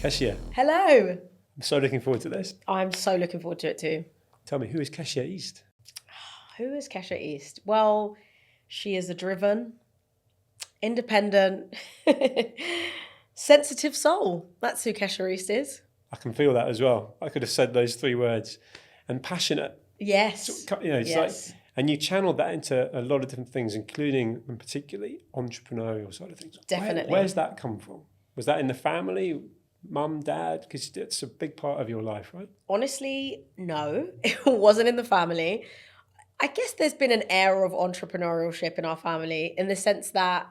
Keshia, Hello. I'm so looking forward to this. I'm so looking forward to it too. Tell me, who is Keshia East? Who is Keshia East? Well, she is a driven, independent, sensitive soul. That's who Keshia East is. I can feel that as well. I could have said those three words. And passionate. Yes. So, it's yes. like, and you channeled that into a lot of different things, including and particularly entrepreneurial side of things. Definitely. Where's that come from? Was that in the family? Mum, dad? Because it's a big part of your life, right? Honestly, no, it wasn't in the family. I guess there's been an air of entrepreneurship in our family in the sense that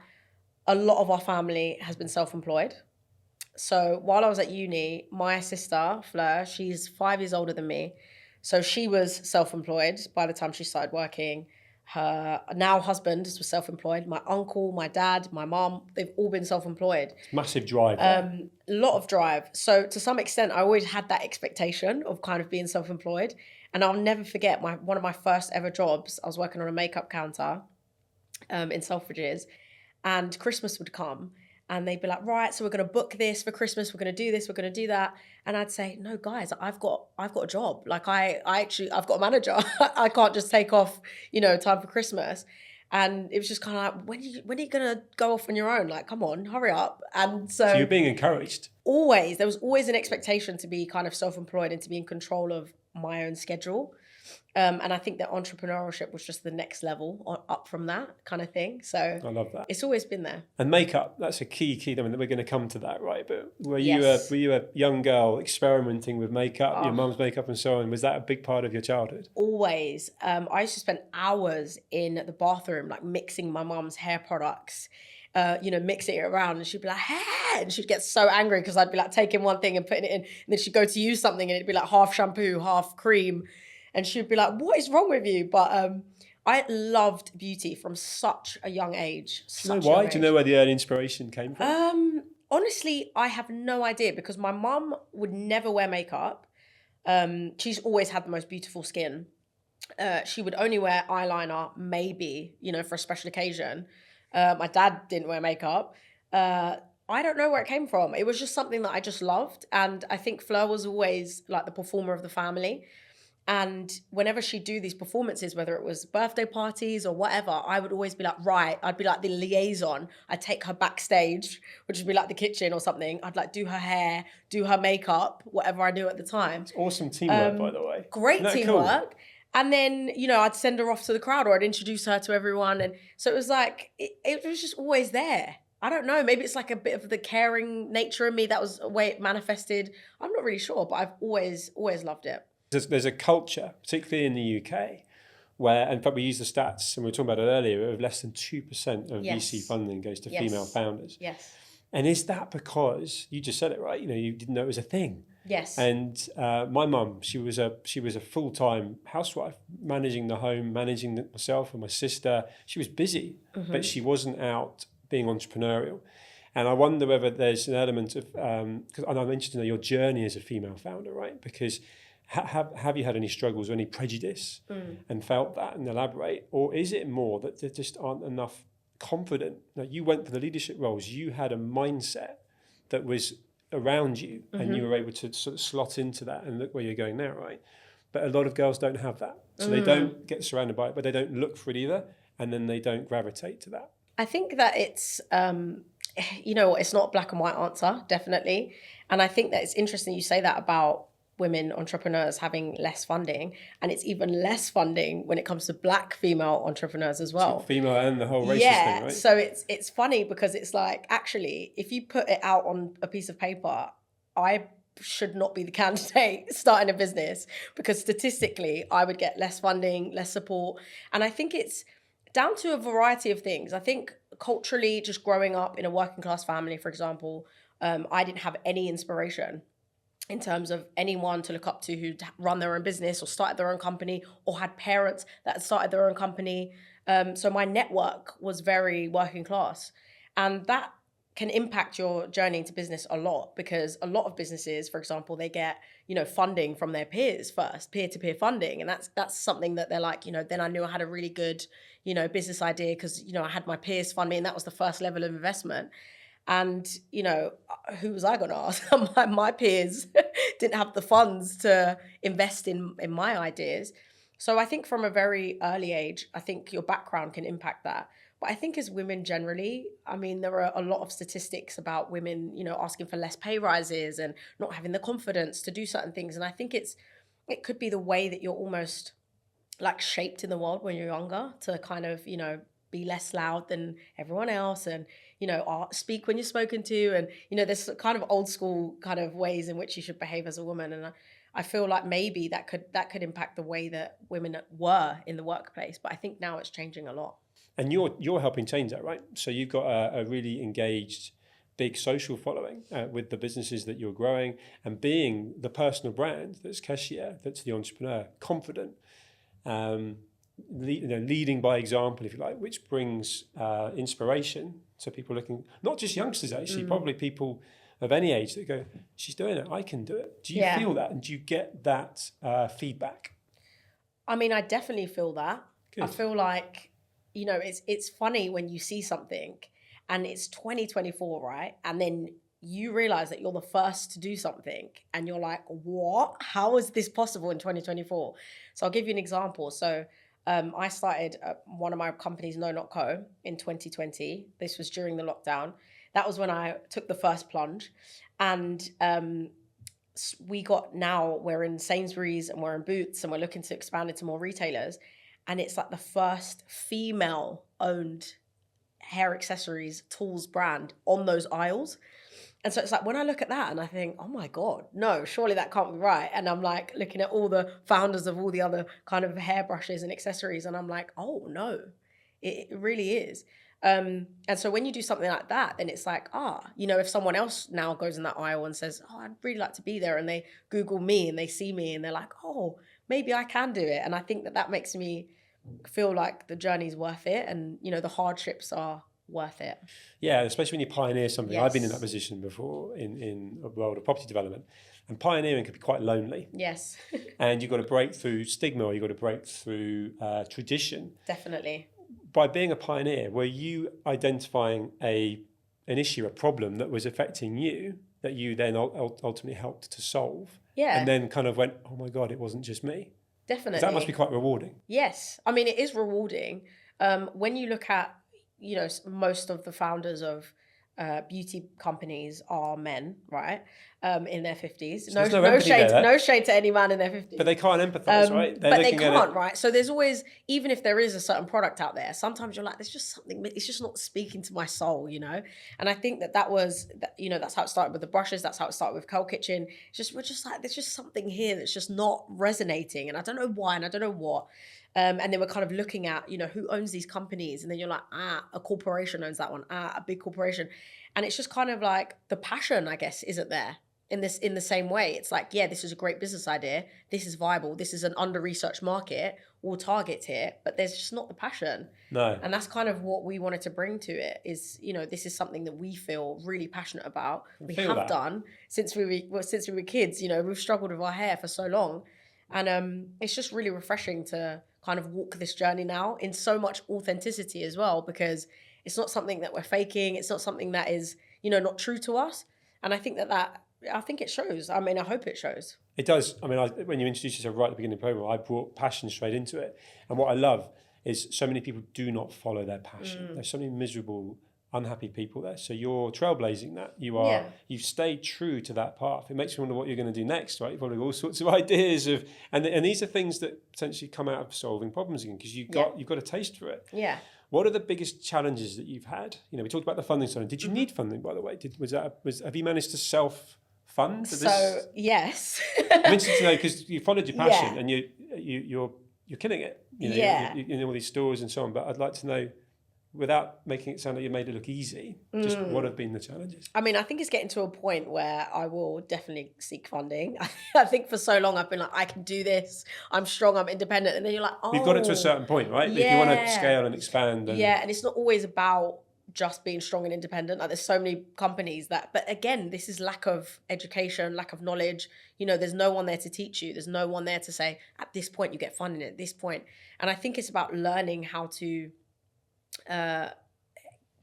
a lot of our family has been self-employed. So while I was at uni, my sister, Fleur, she's 5 years older than me. So she was self-employed by the time she started working. Her now husband was self-employed. My uncle, my dad, my mom, they've all been self-employed. Massive drive. A lot of drive. So to some extent, I always had that expectation of kind of being self-employed. And I'll never forget one of my first ever jobs. I was working on a makeup counter in Selfridges, and Christmas would come. And they'd be like, right, so we're going to book this for Christmas. We're going to do this. We're going to do that. And I'd say, no, guys, I've got a job. Like I've got a manager. I can't just take off, time for Christmas. And it was just kind of like, when are you going to go off on your own? Like, come on, hurry up. And so you're being encouraged. There was always an expectation to be kind of self-employed and to be in control of my own schedule. And I think that entrepreneurship was just the next level up from that kind of thing. So I love that. It's always been there. And makeup, that's a key. I mean, we're going to come to that, right? But were Yes. you a young girl experimenting with makeup, your mum's makeup and so on? Was that a big part of your childhood? Always. I used to spend hours in the bathroom, like mixing my mum's hair products. Mixing it around, and she'd be like, hey, and she'd get so angry because I'd be like taking one thing and putting it in, and then she'd go to use something and it'd be like half shampoo, half cream. And she'd be like, what is wrong with you? But I loved beauty from such a young age. Do you know why? Do you know where the early inspiration came from? Honestly, I have no idea because my mum would never wear makeup. She's always had the most beautiful skin. She would only wear eyeliner, maybe, for a special occasion. My dad didn't wear makeup. I don't know where it came from. It was just something that I just loved. And I think Fleur was always like the performer of the family. And whenever she'd do these performances, whether it was birthday parties or whatever, I would always be like, right, I'd be like the liaison. I'd take her backstage, which would be like the kitchen or something. I'd like do her hair, do her makeup, whatever I knew at the time. It's awesome teamwork, by the way. Great teamwork. Cool? And then, I'd send her off to the crowd or I'd introduce her to everyone. And so it was like, it was just always there. I don't know. Maybe it's like a bit of the caring nature in me. That was a way it manifested. I'm not really sure, but I've always loved it. There's a culture, particularly in the UK, where, and probably we use the stats, and we were talking about it earlier, of less than 2% of VC funding goes to female founders. Yes. And is that because, you just said it right, you didn't know it was a thing? Yes. And my mum, she was a full-time housewife, managing the home, managing myself and my sister. She was busy, but she wasn't out being entrepreneurial. And I wonder whether there's an element of, because I'm interested in your journey as a female founder, right? Because have you had any struggles or any prejudice and felt that and elaborate? Or is it more that there just aren't enough confident? Now, you went for the leadership roles. You had a mindset that was around you and you were able to sort of slot into that and look where you're going now, right? But a lot of girls don't have that. So they don't get surrounded by it, but they don't look for it either. And then they don't gravitate to that. I think that it's, it's not a black and white answer, definitely. And I think that it's interesting you say that about women entrepreneurs having less funding, and it's even less funding when it comes to black female entrepreneurs as well. So female and the whole racist thing, right? So it's funny because it's like, actually, if you put it out on a piece of paper, I should not be the candidate starting a business because statistically I would get less funding, less support. And I think it's down to a variety of things. I think culturally, just growing up in a working class family, for example, I didn't have any inspiration in terms of anyone to look up to who'd run their own business or started their own company or had parents that had started their own company. So my network was very working class. And that can impact your journey into business a lot because a lot of businesses, for example, they get, funding from their peers first, peer-to-peer funding. And that's something that they're like, then I knew I had a really good, business idea because, I had my peers fund me and that was the first level of investment. And, who was I going to ask? My peers didn't have the funds to invest in my ideas. So I think from a very early age, I think your background can impact that. But I think as women generally, I mean, there are a lot of statistics about women, asking for less pay rises and not having the confidence to do certain things. And I think it could be the way that you're almost like shaped in the world when you're younger to kind of, be less loud than everyone else and, speak when you're spoken to. And, there's kind of old school kind of ways in which you should behave as a woman. And I feel like maybe that could impact the way that women were in the workplace. But I think now it's changing a lot. And you're helping change that, right? So you've got a really engaged, big social following with the businesses that you're growing, and being the personal brand that's Keshia, that's the entrepreneur, confident, leading by example, if you like, which brings inspiration to people looking, not just youngsters actually, probably people of any age that go, she's doing it, I can do it. Do you feel that, and do you get that feedback? I mean, I definitely feel that. Good. I feel like, it's funny when you see something and it's 2024, right? And then you realize that you're the first to do something and you're like, what? How is this possible in 2024? So I'll give you an example. So I started one of my companies, No Not Co, in 2020. This was during the lockdown. That was when I took the first plunge. And we're in Sainsbury's and we're in Boots and we're looking to expand into more retailers. And it's like the first female-owned hair accessories tools brand on those aisles. And so it's like when I look at that and I think, oh my God, no, surely that can't be right. And I'm like looking at all the founders of all the other kind of hairbrushes and accessories. And I'm like, oh no, it really is. And so when you do something like that, then it's like, if someone else now goes in that aisle and says, oh, I'd really like to be there. And they Google me and they see me and they're like, oh, maybe I can do it. And I think that makes me feel like the journey's worth it. And, the hardships are worth it. Yeah, especially when you pioneer something. Yes. I've been in that position before in a world of property development, and pioneering can be quite lonely. Yes. And you've got to break through stigma, or you've got to break through tradition. Definitely. By being a pioneer, were you identifying an issue, a problem that was affecting you, that you then ultimately helped to solve? Yeah. And then kind of went, oh my God, it wasn't just me. Definitely. 'Cause that must be quite rewarding. Yes. I mean, it is rewarding. When you look at, most of the founders of beauty companies are men, right? In their 50s. So no shade to any man in their 50s. But they can't empathise, right? But they can't, right? So there's always, even if there is a certain product out there, sometimes you're like, there's just something, it's just not speaking to my soul, And I think that was, that's how it started with the brushes. That's how it started with Curl Kitchen. We're just like, there's just something here that's just not resonating. And I don't know why, and I don't know what. And then we're kind of looking at, who owns these companies? And then you're like, a corporation owns that one. A big corporation. And it's just kind of like the passion, I guess, isn't there in the same way. It's like, yeah, this is a great business idea. This is viable. This is an under-researched market. We'll target it. But there's just not the passion. No. And that's kind of what we wanted to bring to it is, this is something that we feel really passionate about. We have done since we were kids. We've struggled with our hair for so long. And it's just really refreshing to kind of walk this journey now in so much authenticity as well, because it's not something that we're faking. It's not something that is, not true to us. And I think I think it shows. I mean, I hope it shows. It does. I mean, when you introduced yourself right at the beginning of the program, I brought passion straight into it. And what I love is so many people do not follow their passion. There's so many miserable, unhappy people there. So you're trailblazing that. You've stayed true to that path. It makes me wonder what you're going to do next, right? You've probably got all sorts of ideas and these are things that potentially come out of solving problems again, because you've got a taste for it. Yeah. What are the biggest challenges that you've had? We talked about the funding side. Did you need funding, by the way? Have you managed to self-fund this? So yes. I'm interested to know, because you followed your passion and you're killing it. In all these stores and so on. But I'd like to know, without making it sound like you made it look easy, just what have been the challenges? I mean, I think it's getting to a point where I will definitely seek funding. I think for so long I've been like, I can do this. I'm strong. I'm independent. And then you're like, oh. You've got it to a certain point, right? Yeah. If you want to scale and expand. And it's not always about just being strong and independent. Like, there's so many companies but again, this is lack of education, lack of knowledge. There's no one there to teach you. There's no one there to say, at this point you get funding, at this point. And I think it's about learning how to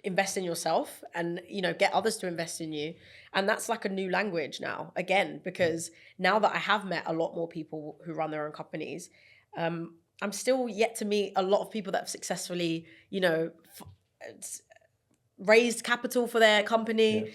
invest in yourself and, get others to invest in you. And that's like a new language now, again, because now that I have met a lot more people who run their own companies, I'm still yet to meet a lot of people that have successfully, raised capital for their company,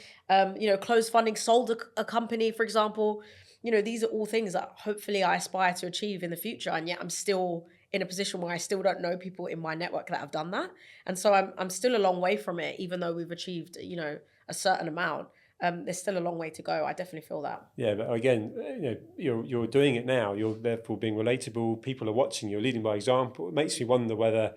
closed funding, sold a company, for example. These are all things that hopefully I aspire to achieve in the future. And yet I'm still in a position where I still don't know people in my network that have done that. And so I'm still a long way from it, even though we've achieved, a certain amount. There's still a long way to go. I definitely feel that. Yeah, but again, you're doing it now. You're therefore being relatable. People are watching. You're leading by example. It makes me wonder whether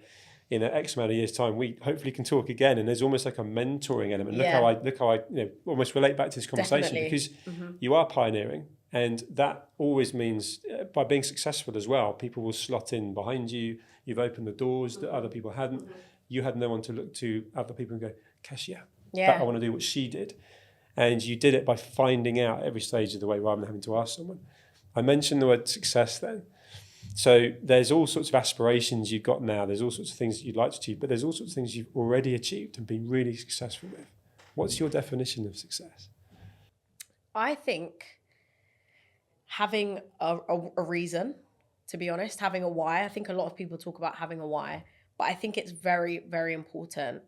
in X amount of years' time we hopefully can talk again. And there's almost like a mentoring element. Yeah. Look how I almost relate back to this conversation. Definitely. Because you are pioneering, and that always means by being successful as well, people will slot in behind you. You've opened the doors that other people hadn't. You had no one to look to other people and go, Keshia, I want to do what she did. And you did it by finding out every stage of the way rather than having to ask someone. I mentioned the word success then. So there's all sorts of aspirations you've got now. There's all sorts of things that you'd like to achieve, but there's all sorts of things you've already achieved and been really successful with. What's your definition of success? I think having a reason, to be honest, having a why. I think a lot of people talk about having a why, but I think it's very, very important.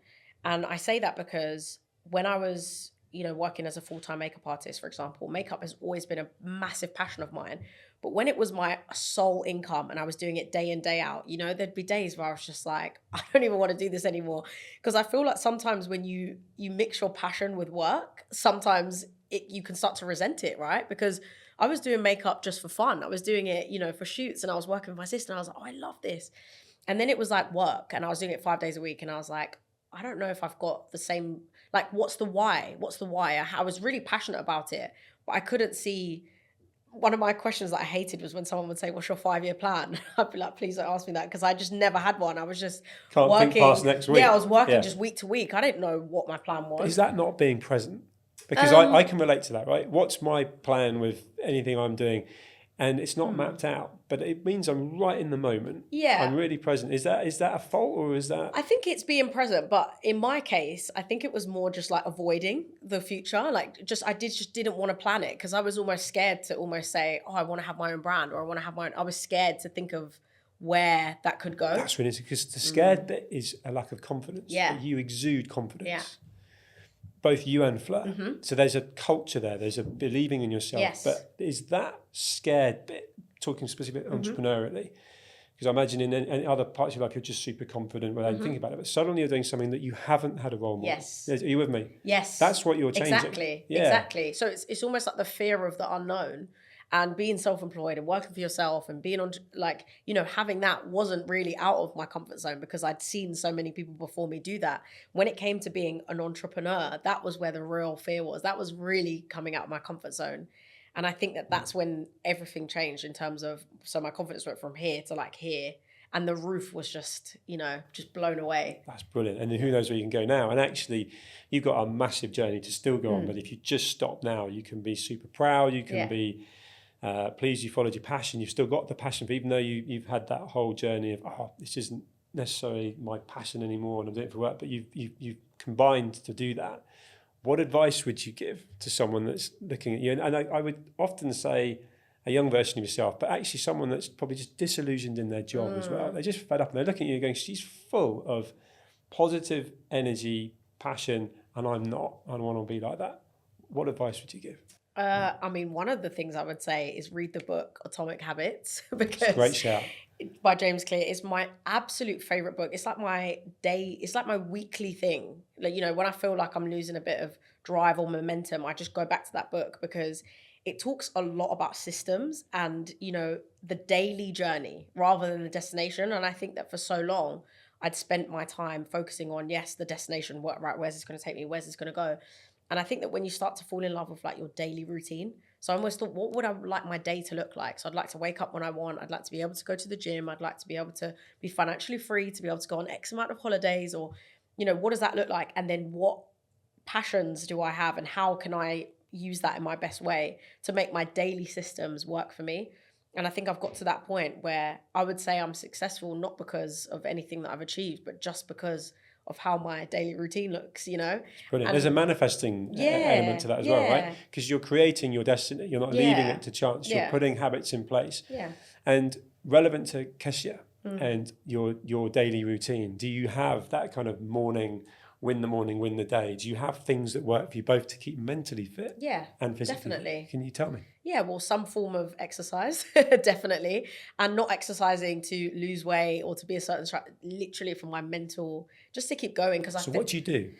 And I say that because when I was, working as a full-time makeup artist, for example, makeup has always been a massive passion of mine. But when it was my sole income and I was doing it day in, day out, there'd be days where I was just like, I don't even want to do this anymore. Because I feel like sometimes when you mix your passion with work, sometimes you can start to resent it, right? Because I was doing makeup just for fun. I was doing it, for shoots, and I was working with my sister and I was like, oh, I love this. And then it was like work and I was doing it 5 days a week and I was like, I don't know if I've got the same, like, what's the why? What's the why? I was really passionate about it, but I couldn't see. One of my questions that I hated was when someone would say, what's your 5-year plan? I'd be like, please don't ask me that, because I just never had one. I was just working. Think past next week. Yeah, I was working just week to week. I didn't know what my plan was. But is that not being present? Because I can relate to that, right? What's my plan with anything I'm doing? And it's not mapped out, but it means I'm right in the moment. Yeah. I'm really present. Is that a fault, or is that? I think it's being present, but in my case, I think it was more just like avoiding the future. Like I just didn't want to plan it, because I was almost scared to almost say, oh, I want to have my own brand, or I want to have my own. I was scared to think of where that could go. That's really interesting, because the scared bit is a lack of confidence. Yeah. But you exude confidence. Yeah. Both you and Fleur. So there's a culture there. There's a believing in yourself. Yes. But is that scared bit, talking specifically entrepreneurially, because I imagine in other parts of your life you're just super confident without even thinking about it, but suddenly you're doing something that you haven't had a role model. Yes. Are you with me? Yes. That's what you're changing. Exactly. Yeah. Exactly. So it's almost like the fear of the unknown, and being self-employed and working for yourself and being on, like, having that wasn't really out of my comfort zone, because I'd seen so many people before me do that. When it came to being an entrepreneur, that was where the real fear was. That was really coming out of my comfort zone. And I think that's when everything changed in terms of, so my confidence went from here to like here, and the roof was just blown away. That's brilliant. And who knows where you can go now. And actually, you've got a massive journey to still go on. But if you just stop now, you can be super proud. You can be pleased you followed your passion. You've still got the passion, but even though you've had that whole journey of, this isn't necessarily my passion anymore and I'm doing it for work, but you've combined to do that. What advice would you give to someone that's looking at you? And I would often say a young version of yourself, but actually someone that's probably just disillusioned in their job as well. They're just fed up and they're looking at you going, she's full of positive energy, passion, and I'm not. I don't want to be like that. What advice would you give? One of the things I would say is read the book Atomic Habits, because Great shout. By James Clear. It's my absolute favorite book. It's like my weekly thing. Like, when I feel like I'm losing a bit of drive or momentum, I just go back to that book, because it talks a lot about systems and, the daily journey rather than the destination. And I think that for so long, I'd spent my time focusing on, yes, the destination, where's this going to take me? Where's this going to go? And I think that when you start to fall in love with like your daily routine, so I almost thought, what would I like my day to look like? So I'd like to wake up when I want. I'd like to be able to go to the gym. I'd like to be able to be financially free, to be able to go on X amount of holidays, or, what does that look like? And then what passions do I have, and how can I use that in my best way to make my daily systems work for me? And I think I've got to that point where I would say I'm successful, not because of anything that I've achieved, but just because of how my daily routine looks, you know? Brilliant. And There's a manifesting element to that as well, right? Because you're creating your destiny. You're not leaving it to chance. You're putting habits in place. Yeah. And relevant to Keshia and your daily routine, do you have that kind of morning, win the day? Do you have things that work for you both to keep mentally fit and physically definitely. fit? Can you tell me? Yeah, well, some form of exercise, definitely. And not exercising to lose weight or to be a certain, literally for my mental, just to keep going. Because So what do you do?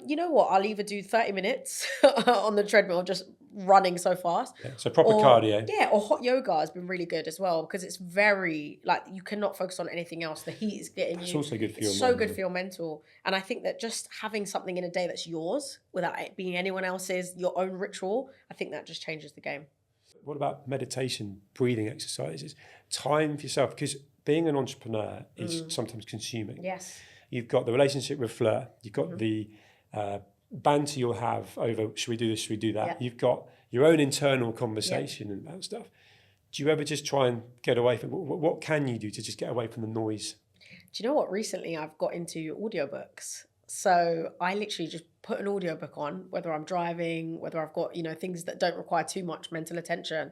You know what? I'll either do 30 minutes on the treadmill, just running so fast. Yeah, so proper cardio. Yeah, or hot yoga has been really good as well because it's very, like, you cannot focus on anything else. The heat is getting It's you. also good for your It's so good for your mental. And I think that just having something in a day that's yours without it being anyone else's, your own ritual, I think that just changes the game. What about meditation, breathing exercises, time for yourself? Because being an entrepreneur is sometimes consuming. Yes. You've got the relationship with Fleur. You've got the banter you'll have over, should we do this, should we do that? Yeah. You've got your own internal conversation and that stuff. Do you ever just try and get away from, what can you do to just get away from the noise? Do you know what? Recently I've got into audiobooks. So I literally just put an audiobook on, whether I'm driving, whether I've got, things that don't require too much mental attention.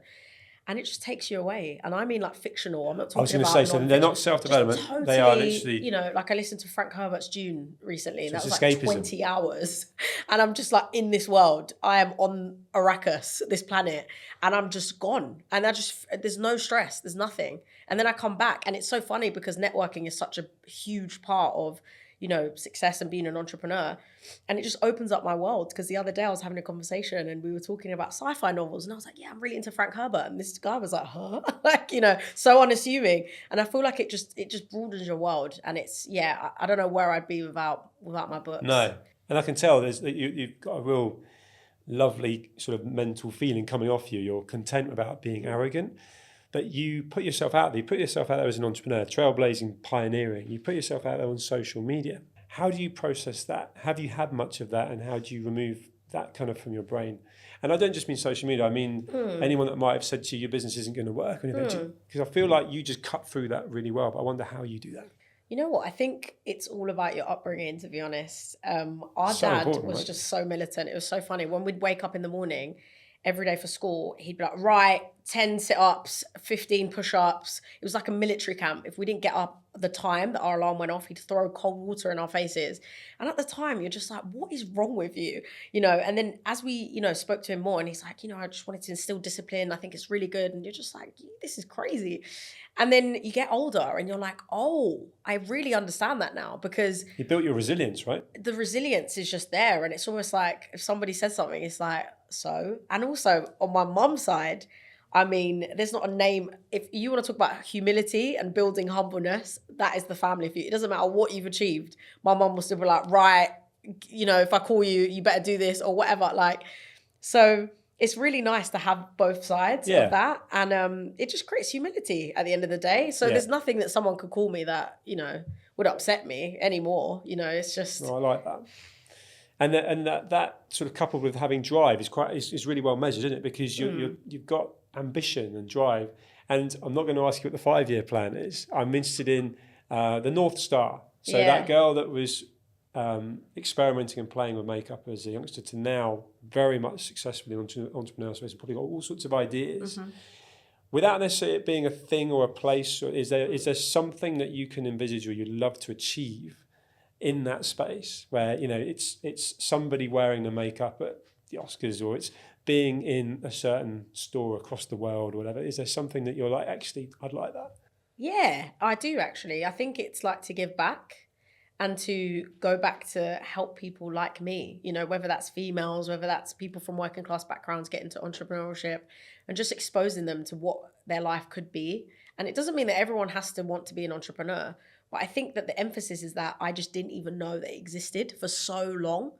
And it just takes you away. And I mean like fictional. I'm not talking about. I was going to say, so they're not self-development. Totally, they are literally. Like I listened to Frank Herbert's Dune recently. And So that was escapism. like 20 hours. And I'm just like in this world. I am on Arrakis, this planet. And I'm just gone. And there's no stress. There's nothing. And then I come back. And it's so funny because networking is such a huge part of, success and being an entrepreneur. And it just opens up my world because the other day I was having a conversation and we were talking about sci-fi novels and I was like, yeah, I'm really into Frank Herbert. And this guy was like, huh? So unassuming. And I feel like it just broadens your world. And it's, I don't know where I'd be without my books. No. And I can tell you've got a real lovely sort of mental feeling coming off you. You're content about being arrogant. But you put yourself out there. You put yourself out there as an entrepreneur, trailblazing, pioneering. You put yourself out there on social media. How do you process that? Have you had much of that? And how do you remove that kind of from your brain? And I don't just mean social media. I mean anyone that might have said to you, your business isn't going to work. Because I feel like you just cut through that really well. But I wonder how you do that. You know what? I think it's all about your upbringing, to be honest. Our dad was just so militant. It was so funny. When we'd wake up in the morning, every day for school, he'd be like, right, 10 sit-ups, 15 push-ups. It was like a military camp. If we didn't get up the time that our alarm went off, he'd throw cold water in our faces. And at the time, you're just like, what is wrong with you? And then as we, spoke to him more and he's like, I just wanted to instill discipline. I think it's really good. And you're just like, this is crazy. And then you get older and you're like, oh, I really understand that now because... You built your resilience, right? The resilience is just there. And it's almost like if somebody says something, it's like, so. And also on my mum's side, I mean, there's not a name. If you want to talk about humility and building humbleness, that is the family for you. It doesn't matter what you've achieved. My mum will still be like, right, if I call you, you better do this or whatever. So it's really nice to have both sides of that. And it just creates humility at the end of the day. So there's nothing that someone could call me that, would upset me anymore. It's just... No, I like that. And that sort of coupled with having drive is really well measured, isn't it? Because you've got ambition and drive. And I'm not going to ask you what the 5-year plan is. I'm interested in the North Star. So that girl that was experimenting and playing with makeup as a youngster to now very much successfully in entrepreneurial space and probably got all sorts of ideas. Without necessarily it being a thing or a place, or is there something that you can envisage or you'd love to achieve in that space where it's somebody wearing the makeup at the Oscars or it's being in a certain store across the world or whatever? Is there something that you're like, actually, I'd like that? Yeah, I do actually. I think it's like to give back and to go back to help people like me, whether that's females, whether that's people from working class backgrounds get into entrepreneurship and just exposing them to what their life could be. And it doesn't mean that everyone has to want to be an entrepreneur. But I think that the emphasis is that I just didn't even know that it existed for so long.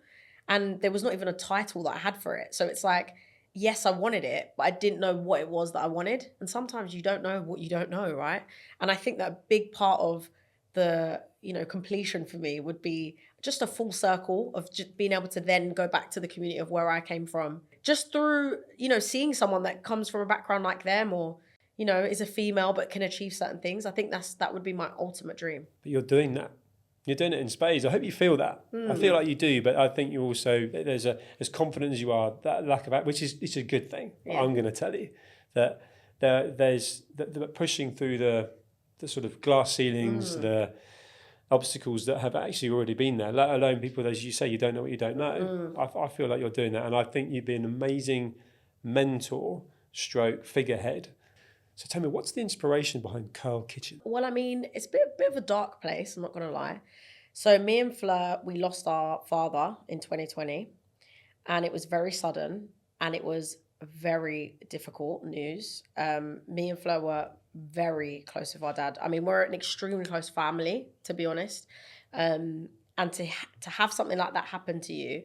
And there was not even a title that I had for it. So it's like, yes, I wanted it, but I didn't know what it was that I wanted. And sometimes you don't know what you don't know, right? And I think that a big part of the, completion for me would be just a full circle of just being able to then go back to the community of where I came from. Just through, seeing someone that comes from a background like them or, is a female but can achieve certain things. I think that would be my ultimate dream. But you're doing that You're doing it in spades. I hope you feel that. I feel like you do, but I think you also, there's as confident as you are, that lack of, which is, it's a good thing. Yeah. I'm going to tell you that there's the pushing through the sort of glass ceilings, the obstacles that have actually already been there, let alone people, as you say, you don't know what you don't know. I feel like you're doing that. And I think you'd be an amazing mentor stroke figurehead. So tell me, what's the inspiration behind Curl Kitchen? Well, I mean, it's a bit of a dark place, I'm not going to lie. So me and Fleur, we lost our father in 2020, and it was very sudden, and it was very difficult news. Me and Fleur were very close with our dad. I mean, we're an extremely close family, to be honest. And to have something like that happen to you,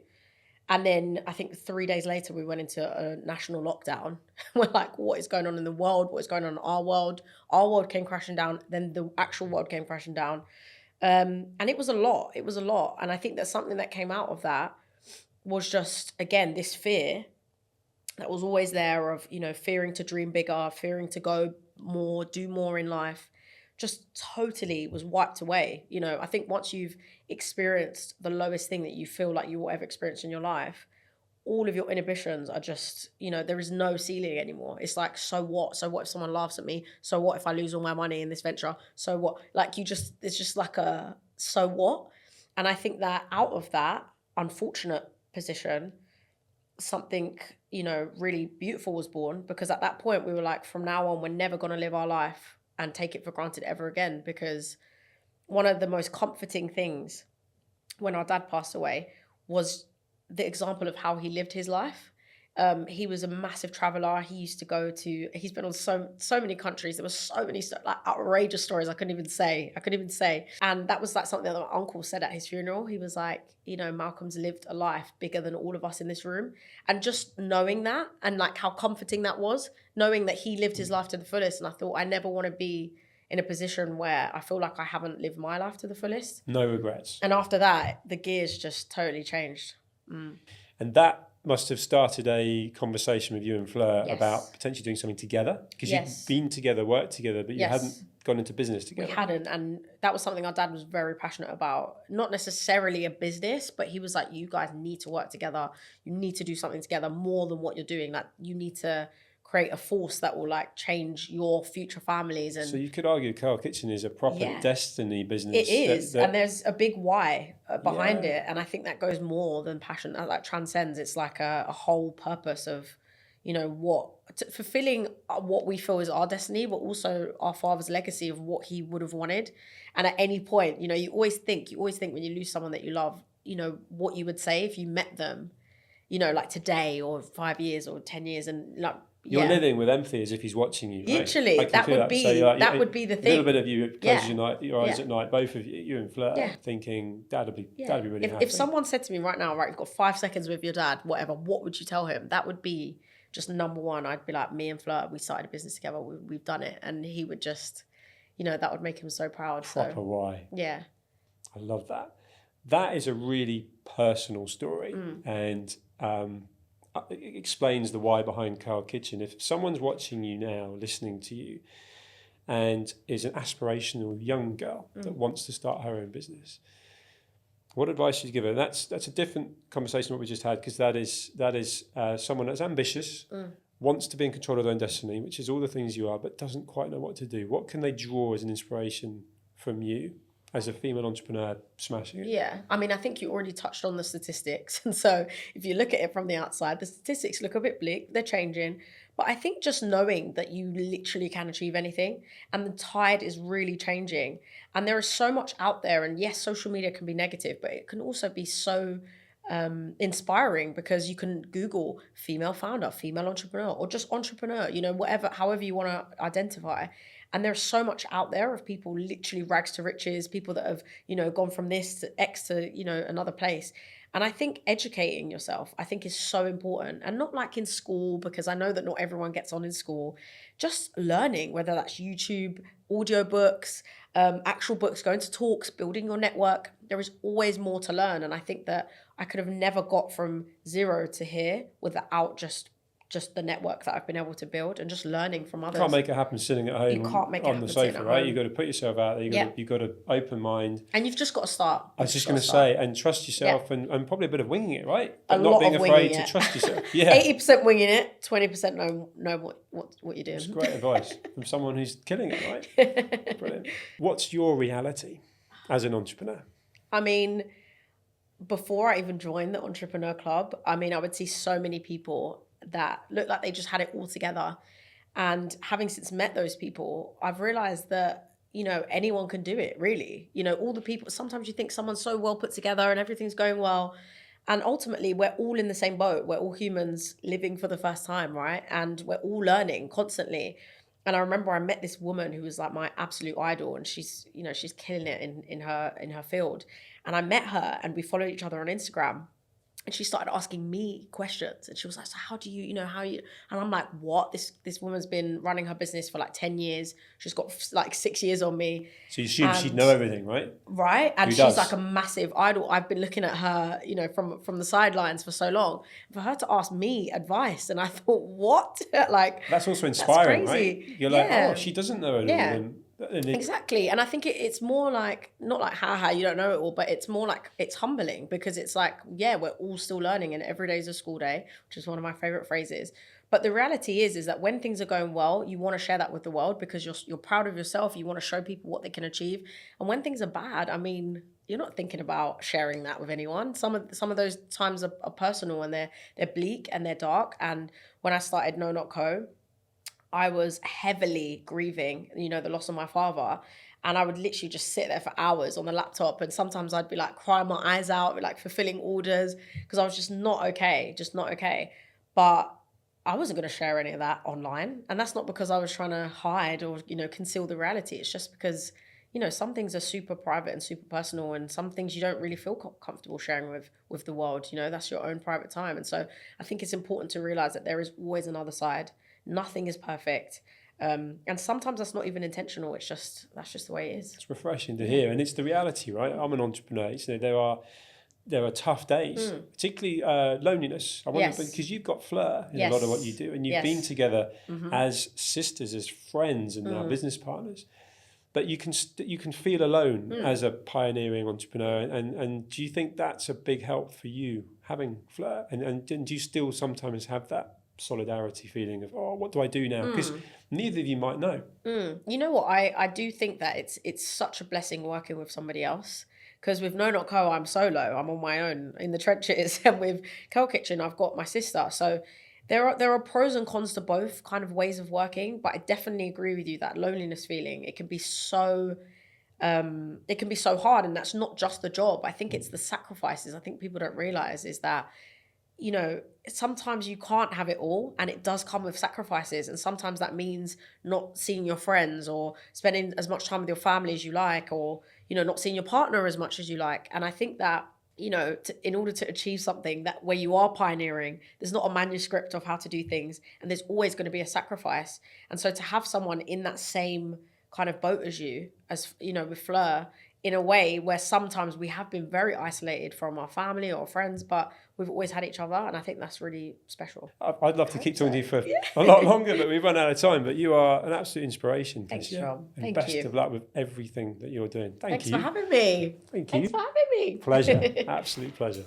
and then I think 3 days later, we went into a national lockdown. We're like, what is going on in the world? What is going on in our world? Our world came crashing down. Then the actual world came crashing down. And it was a lot. It was a lot. And I think that something that came out of that was just, again, this fear that was always there of, you know, fearing to dream bigger, fearing to go more, do more in life, just totally was wiped away. You know, I think once you've experienced the lowest thing that you feel like you will ever experience in your life, all of your inhibitions are just, you know, there is no ceiling anymore. It's like, so what? So what if someone laughs at me? So what if I lose all my money in this venture? So what? Like it's just like a, so what? And I think that out of that unfortunate position, something, you know, really beautiful was born, because at that point we were like, from now on, we're never going to live our life and take it for granted ever again. Because one of the most comforting things when our dad passed away was the example of how he lived his life. He was a massive traveler. He used to go to, he's been on so many countries. There were so many like outrageous stories I couldn't even say. And that was like something that my uncle said at his funeral. He was like, you know, Malcolm's lived a life bigger than all of us in this room. And just knowing that, and like how comforting that was, knowing that he lived his life to the fullest. And I thought, I never want to be in a position where I feel like I haven't lived my life to the fullest. No regrets. And after that, the gears just totally changed. And that must have started a conversation with you and Fleur about potentially doing something together, because you'd been together, worked together, but you hadn't gone into business together. We hadn't, and that was something our dad was very passionate about. Not necessarily a business, but he was like, you guys need to work together. You need to do something together more than what you're doing. Like, you need to create a force that will like change your future families. And so you could argue Curl Kitchen is a proper destiny business. It is, and there's a big why behind it, and I think that goes more than passion. That like transcends. It's like a whole purpose of, you know, fulfilling what we feel is our destiny, but also our father's legacy of what he would have wanted. And at any point, you know, you always think when you lose someone that you love, you know, what you would say if you met them, you know, like today or 5 years or 10 years, and like. You're living with empathy as if he's watching you. Literally, that would be that would be the thing. A little bit of you closes your eyes at night, both of you and Fleur, thinking, Dad'd be really happy. If someone said to me right now, right, you've got 5 seconds with your dad, whatever, what would you tell him? That would be just number one. I'd be like, me and Fleur, we started a business together, we've done it. And he would just, you know, that would make him so proud. Proper why. Yeah. I love that. That is a really personal story. And it explains the why behind Curl Kitchen. If someone's watching you now, listening to you, and is an aspirational young girl that wants to start her own business, what advice would you give her? That's a different conversation what we just had, because that is someone that's ambitious, wants to be in control of their own destiny, which is all the things you are, but doesn't quite know what to do. What can they draw as an inspiration from you as a female entrepreneur smashing it? Yeah, I mean, I think you already touched on the statistics. And so if you look at it from the outside, the statistics look a bit bleak, they're changing. But I think just knowing that you literally can achieve anything, and the tide is really changing. And there is so much out there. And yes, social media can be negative, but it can also be so inspiring, because you can Google female founder, female entrepreneur, or just entrepreneur, you know, whatever, however you want to identify. And there's so much out there of people literally rags to riches, people that have, you know, gone from this to X to, you know, another place. And I think educating yourself, I think, is so important. And not like in school, because I know that not everyone gets on in school. Just learning, whether that's YouTube, audiobooks, actual books, going to talks, building your network. There is always more to learn. And I think that I could have never got from zero to here without just Just the network that I've been able to build and just learning from others. Can't make it happen sitting at home You can't make it on the happen sitting sofa, at right? home. You've got to put yourself out there. You've got to open mind. And you've just got to start. I was just going to say, and trust yourself, and probably a bit of winging it, right? But A not lot being of afraid winging to it. trust yourself. Yeah. 80% winging it, 20% know what you're doing. That's great advice from someone who's killing it, right? Brilliant. What's your reality as an entrepreneur? I mean, before I even joined the Entrepreneur Club, I mean, I would see so many people that looked like they just had it all together. And having since met those people, I've realized that, you know, anyone can do it, really. You know, all the people, sometimes you think someone's so well put together and everything's going well. And ultimately, we're all in the same boat. We're all humans living for the first time, right? And we're all learning constantly. And I remember I met this woman who was like my absolute idol, and she's killing it in her field. And I met her and we followed each other on Instagram. And she started asking me questions. And she was like, so how do you, how you, and I'm like, what? This woman's been running her business for like 10 years. She's got like 6 years on me. So you assume she'd know everything, right? Right. And Who she's does? like a massive idol. I've been looking at her, from the sidelines for so long. For her to ask me advice. And I thought, what? Like, that's also inspiring, that's crazy. right? You're like, oh, she doesn't know it all. Exactly. And I think it's more like, not like, haha, you don't know it all, but it's more like, it's humbling because it's like, yeah, we're all still learning and every day is a school day, which is one of my favorite phrases. But the reality is that when things are going well, you want to share that with the world because you're proud of yourself. You want to show people what they can achieve. And when things are bad, I mean, you're not thinking about sharing that with anyone. Some of those times are personal and they're bleak and they're dark. And when I started No Not Co, I was heavily grieving, the loss of my father. And I would literally just sit there for hours on the laptop. And sometimes I'd be like crying my eyes out, like fulfilling orders because I was just not okay. But I wasn't going to share any of that online. And that's not because I was trying to hide or, conceal the reality. It's just because, some things are super private and super personal and some things you don't really feel comfortable sharing with the world. That's your own private time. And so I think it's important to realize that there is always another side. Nothing is perfect. And sometimes that's not even intentional. That's just the way it is. It's refreshing to hear. And it's the reality, right? I'm an entrepreneur. There are tough days, particularly loneliness. I wonder, because you've got flair in a lot of what you do, and you've been together as sisters, as friends, and now business partners. But you can feel alone as a pioneering entrepreneur. And do you think that's a big help for you having flair? And do you still sometimes have that solidarity feeling of, oh, what do I do now? Because neither of you might know. You know what? I do think that it's such a blessing working with somebody else. Because with No Not Co, I'm solo. I'm on my own in the trenches. And with Curl Kitchen, I've got my sister. So there are pros and cons to both kind of ways of working. But I definitely agree with you that loneliness feeling, it can be so hard. And that's not just the job. I think it's the sacrifices. I think people don't realize is that, sometimes you can't have it all and it does come with sacrifices. And sometimes that means not seeing your friends or spending as much time with your family as you like, or, not seeing your partner as much as you like. And I think that, in order to achieve something that where you are pioneering, there's not a manuscript of how to do things and there's always going to be a sacrifice. And so to have someone in that same kind of boat as you, as, with Fleur, in a way where sometimes we have been very isolated from our family or friends, but we've always had each other. And I think that's really special. I'd love to keep talking to you for a lot longer, but we've run out of time. But you are an absolute inspiration, Keshia. Thanks, John. And best of luck with everything that you're doing. Thanks for having me. Thank you. Thanks for having me. Pleasure. Absolute pleasure.